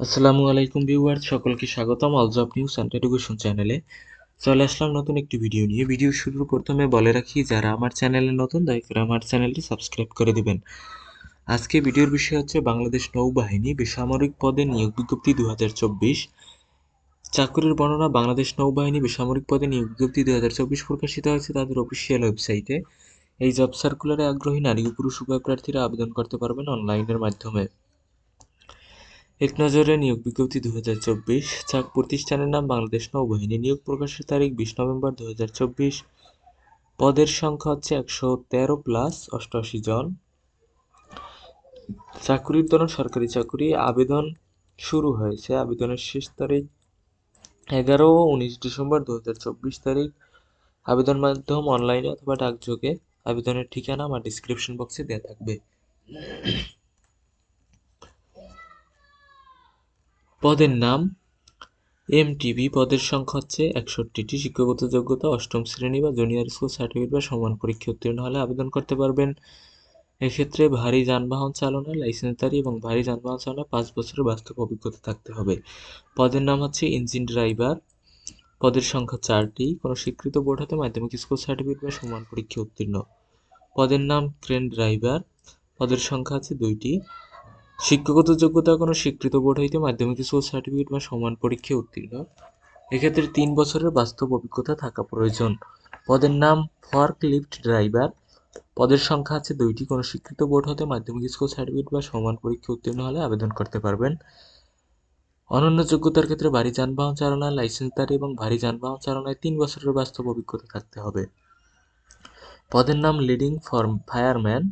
আসসালামু আলাইকুম ভিউয়ার্স, সকলকে স্বাগতম all job news and education চ্যানেলে। চলে আসলাম নতুন একটি ভিডিও নিয়ে। ভিডিও শুরুর প্রথমে বলে রাখি, যারা আমার চ্যানেলে নতুন দয়া করে আমার চ্যানেলটি সাবস্ক্রাইব করে দিবেন। আজকে ভিডিওর বিষয় হচ্ছে বাংলাদেশ নৌবাহিনী বেসামরিক পদে নিয়োগ বিজ্ঞপ্তি 2024। চাকরির বর্ণনা। বাংলাদেশ নৌবাহিনী বেসামরিক পদে নিয়োগ বিজ্ঞপ্তি 2024 প্রকাশিত হয়েছে তাদের অফিসিয়াল ওয়েবসাইটে। এই জব সার্কুলারে আগ্রহী নারী ও পুরুষ উভয় প্রার্থীরা আবেদন করতে পারবেন অনলাইনের মাধ্যমে। এক নজরে নিয়োগ বিজ্ঞপ্তি 2024। প্রতিষ্ঠানের নাম বাংলাদেশ নৌবাহিনী। নিয়োগ প্রকাশের তারিখ 20 নভেম্বর 2024। পদের সংখ্যা হচ্ছে 113+88 জন। চাকুরির ধরন সরকারি চাকুরি। আবেদন শুরু হয়েছে, আবেদনের শেষ তারিখ 11 ও 19 ডিসেম্বর 2024 তারিখ। আবেদন মাধ্যম অনলাইনে অথবা ডাকযোগে। আবেদনের ঠিকানা আমার ডিসক্রিপশন বক্সে দেওয়া থাকবে। পদের নাম এমটিবি। পদের সংখ্যা হচ্ছে 61টি। শিক্ষাগত যোগ্যতা অষ্টম শ্রেণী বা জুনিয়র স্কুল সার্টিফিকেট বা সমান পরীক্ষা উত্তীর্ণ হলে আবেদন করতে পারবেন। এক্ষেত্রে ভারী যানবাহন চালনার লাইসেন্সধারী এবং ভারী যানবাহন চালনায় 5 বছরের বাস্তব অভিজ্ঞতা থাকতে হবে। পদের নাম হচ্ছে ইঞ্জিন ড্রাইভার। পদের সংখ্যা 4টি। কোনো স্বীকৃত বোর্ড হতে মাধ্যমিক স্কুল সার্টিফিকেট বা সমান পরীক্ষা উত্তীর্ণ। পদের নাম ক্রেন ড্রাইভার। পদের সংখ্যা আছে 2টি। শিক্ষাগত যোগ্যতা কোনো স্বীকৃত বোর্ড হইতে মাধ্যমিক স্কুল সার্টিফিকেট বা সমান পরীক্ষায় উত্তীর্ণ। এক্ষেত্রে 3 বছরের বাস্তব অভিজ্ঞতা থাকা প্রয়োজন। পদের নাম ফর্ক লিফট ড্রাইভার। পদের সংখ্যা আছে 2টি। কোনো স্বীকৃত বোর্ড হতে মাধ্যমিক স্কুল সার্টিফিকেট বা সমান পরীক্ষা উত্তীর্ণ হলে আবেদন করতে পারবেন। অনন্য যোগ্যতার ক্ষেত্রে ভারী যানবাহন চালনার লাইসেন্সধারী এবং ভারী যানবাহন চালনায় 3 বছরের বাস্তব অভিজ্ঞতা থাকতে হবে। পদের নাম লিডিং ফায়ারম্যান।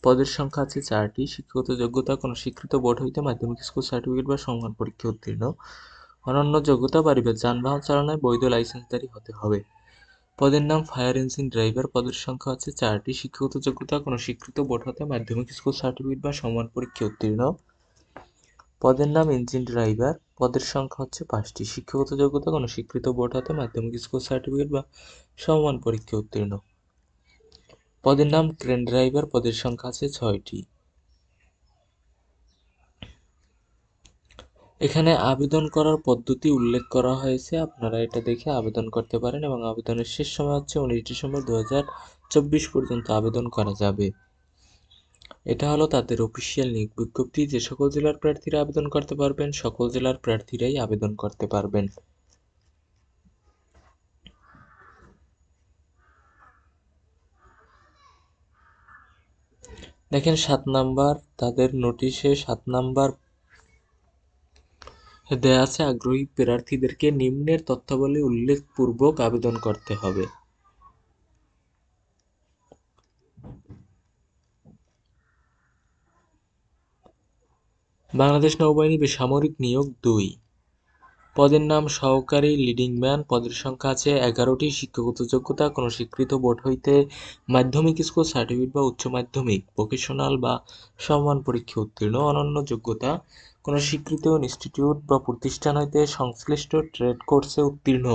পদের সংখ্যা আছে 4টি। শিক্ষাগত যোগ্যতা কোনো স্বীকৃত বোর্ড হইতে মাধ্যমিক স্কুল সার্টিফিকেট বা সমান পরীক্ষা উত্তীর্ণ। অনন্য যোগ্যতা পারিবে যানবাহন চালনায় বৈধ লাইসেন্সধারী হতে হবে। পদের নাম ফায়ার ইঞ্জিন ড্রাইভার। পদের সংখ্যা হচ্ছে 4টি। শিক্ষাগত যোগ্যতা কোনো স্বীকৃত বোর্ড হতে মাধ্যমিক স্কুল সার্টিফিকেট বা সমান পরীক্ষা উত্তীর্ণ। পদের নাম ইঞ্জিন ড্রাইভার। পদের সংখ্যা হচ্ছে 5টি। শিক্ষাগত যোগ্যতা কোনো স্বীকৃত বোর্ড হতে মাধ্যমিক স্কুল সার্টিফিকেট বা সমান পরীক্ষা উত্তীর্ণ। পদের নাম ক্রেন ড্রাইভার। পদের সংখ্যা আছে 6টি। এখানে আবেদন করার পদ্ধতি উল্লেখ করা হয়েছে, আপনারা এটা দেখে আবেদন করতে পারেন এবং আবেদনের শেষ সময় হচ্ছে 19 ডিসেম্বর 2024 পর্যন্ত আবেদন করা যাবে। এটা হলো তাদের অফিসিয়াল নিয়োগ বিজ্ঞপ্তি। যে সকল জেলার প্রার্থীরা আবেদন করতে পারবেন সকল জেলার প্রার্থীরাই আবেদন করতে পারবেন। দেখেন 7 নাম্বার তাদের নোটিশে 7 নাম্বার দেয়া আছে, আগ্রহী প্রার্থীদেরকে নিম্নের তথ্যাবলী উল্লেখপূর্বক আবেদন করতে হবে। বাংলাদেশ নৌবাহিনী বেসামরিক নিয়োগ 2। পদের নাম সহকারী লিডিং ম্যান। পদের সংখ্যা আছে 11টি। শিক্ষাগত যোগ্যতা কোনো স্বীকৃত বোর্ড হইতে মাধ্যমিক স্কুল সার্টিফিকেট বা উচ্চ মাধ্যমিক ভোকেশনাল বা সমান পরীক্ষা উত্তীর্ণ। অনন্য যোগ্যতা কোনো স্বীকৃত ইনস্টিটিউট বা প্রতিষ্ঠান হইতে সংশ্লিষ্ট ট্রেড কোর্সে উত্তীর্ণ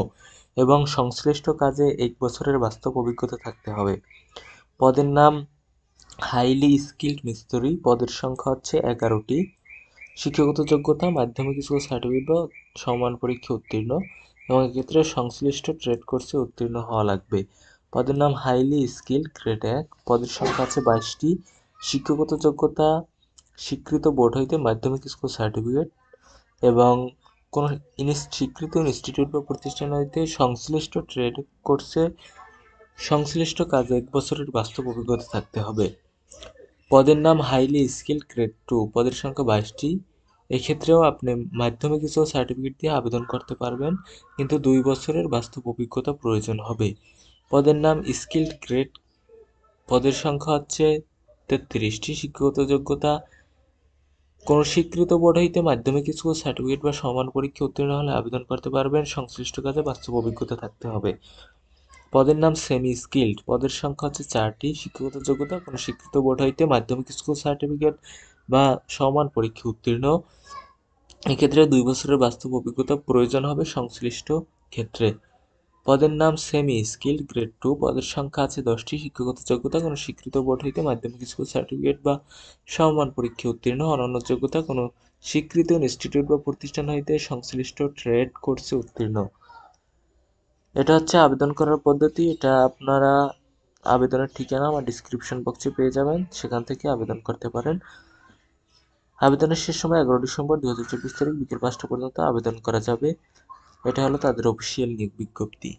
এবং সংশ্লিষ্ট কাজে 1 বছরের বাস্তব অভিজ্ঞতা থাকতে হবে। পদের নাম হাইলি স্কিল্ড মিস্ত্রি। পদের সংখ্যা হচ্ছে 11টি। শিক্ষাগত যোগ্যতা মাধ্যমিক স্কুল সার্টিফিকেট বা সমান পরীক্ষা উত্তীর্ণ এবং এক্ষেত্রে সংশ্লিষ্ট ট্রেড কোর্সে উত্তীর্ণ হওয়া লাগবে। পদের নাম হাইলি স্কিল্ড গ্রেড 1। পদের সংখ্যা আছে 22টি। শিক্ষাগত যোগ্যতা স্বীকৃত বোর্ড হইতে মাধ্যমিক স্কুল সার্টিফিকেট এবং কোনো স্বীকৃত ইনস্টিটিউট বা প্রতিষ্ঠান হইতে সংশ্লিষ্ট ট্রেড কোর্সে সংশ্লিষ্ট কাজে 1 বছরের বাস্তব অভিজ্ঞতা থাকতে হবে। পদের নাম হাইলি স্কিল্ড গ্রেড 2। পদের সংখ্যা 22টি। এক্ষেত্রেও আপনি মাধ্যমিক স্কুল সার্টিফিকেট দিয়ে আবেদন করতে পারবেন, কিন্তু 2 বছরের বাস্তব অভিজ্ঞতা প্রয়োজন হবে। পদের নাম স্কিল্ড গ্রেড। পদের সংখ্যা হচ্ছে 33টি। শিক্ষাগত যোগ্যতা কোনো স্বীকৃত বোর্ড হইতে মাধ্যমিক স্কুল সার্টিফিকেট বা সমান পরীক্ষা উত্তীর্ণ হলে আবেদন করতে পারবেন। সংশ্লিষ্ট কাজে বাস্তব অভিজ্ঞতা থাকতে হবে। পদের নাম সেমি স্কিল্ড। পদের সংখ্যা হচ্ছে 4টি। শিক্ষাগত যোগ্যতা কোনো স্বীকৃত বোর্ড হইতে মাধ্যমিক স্কুল সার্টিফিকেট বা সমান পরীক্ষা উত্তীর্ণ। এক্ষেত্রে 2 বছরের বাস্তব অভিজ্ঞতা প্রয়োজন হবে সংশ্লিষ্ট ক্ষেত্রে। পদের নাম সেমি স্কিল্ড গ্রেড 2, পদের সংখ্যা আছে 10টি, শিক্ষাগত যোগ্যতা কোনো স্বীকৃত বোর্ড হইতে মাধ্যমিক স্কুল সার্টিফিকেট বা সমমান পরীক্ষায় উত্তীর্ণ, অনন্য যোগ্যতা কোনো স্বীকৃত ইনস্টিটিউট বা প্রতিষ্ঠান হইতে সংশ্লিষ্ট ট্রেড কোর্সে উত্তীর্ণ। এটা হচ্ছে আবেদন করার পদ্ধতি। এটা আপনারা আবেদনের ঠিকানা আমার ডিসক্রিপশন বক্সে পেয়ে যাবেন, সেখান থেকে আবেদন করতে পারেন। আবেদনের শেষ সময় 11 ডিসেম্বর 2024 তারিখ বিকেল 5টা পর্যন্ত আবেদন করা যাবে। এটা হলো তাদের অফিসিয়াল নিয়োগ বিজ্ঞপ্তি।